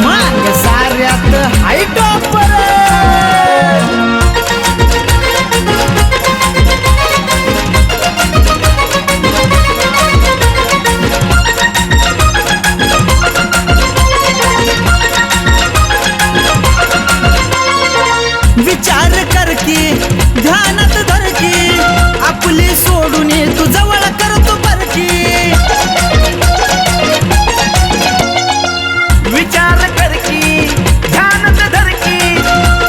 माग साऱ्यात हाय टॉपर विचार कर की ध्यानात धर की आपली सोडून तू जवळ करतो परकी विचार कर की ध्यानात धर की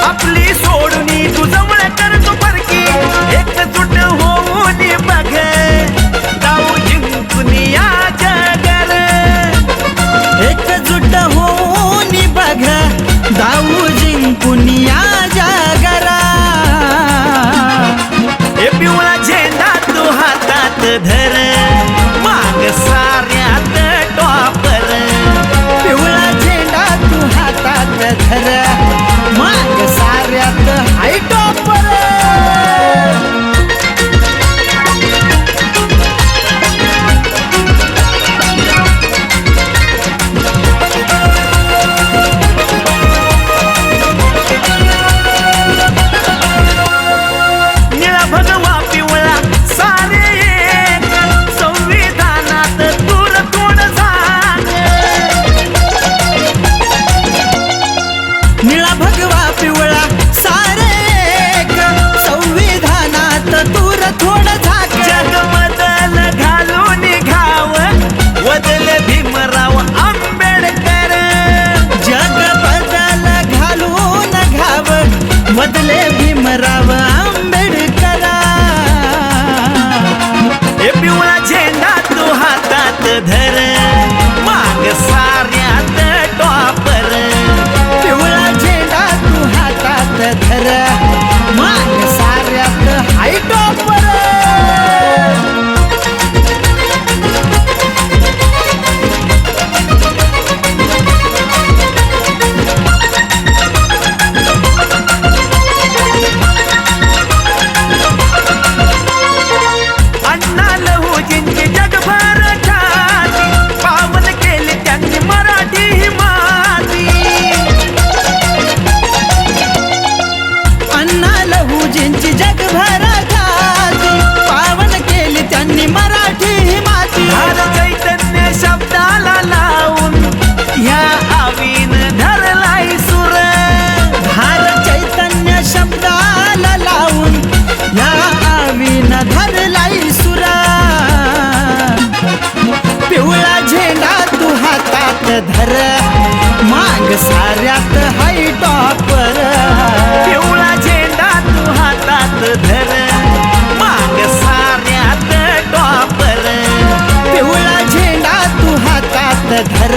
आपली सोडून तू जवळ करतो परकी एकजूट होऊन बघ जाऊ जिंकून या जगार एकजूट होऊन बघ जाऊ जिंकून या जगाला हे पिवळा झेंडा तू हातात धर माग साऱ्यात टॉपर पिवळा झेंडा तू हातात धर माग साऱ्यात हाय टॉपर निळा भगवा पिवळा सारे एक संविधानात दूर तोड झाग निळा भगवा पिवळा सारे एक संविधानात दूर थोड झाक जग बदल घालून घाव वदल भीमराव आंबेडकर जग बदल घालून घाव बदले भीमराव आंबेडकर हे पिवळा झेंडा तू हातात धर माग साऱ्यात टॉपर पिवळा झेंडा तू हातात धर माग साऱ्यात हाय टॉपर अण्णा लहुजींची जगभर ख्याती पावन केली त्यांनी मराठी ही माती अण्णा लहुजींची जगभर ख्याती पावन केली त्यांनी मराठी ही माती धार चैतन्य शब्दाला लावून ह्या आवीन धरलाई सुर धार चैतन्य शब्दाला लावून या आवीन धरलाई सुरा पिवळा झेंडा तू हातात धर माग साऱ्यात हाय टॉपर पिवळा झेंडा तू हातात धर माग साऱ्यात टॉपर पिवळा झेंडा तू हातात धर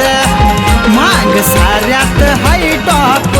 माग साऱ्यात हाय टॉपर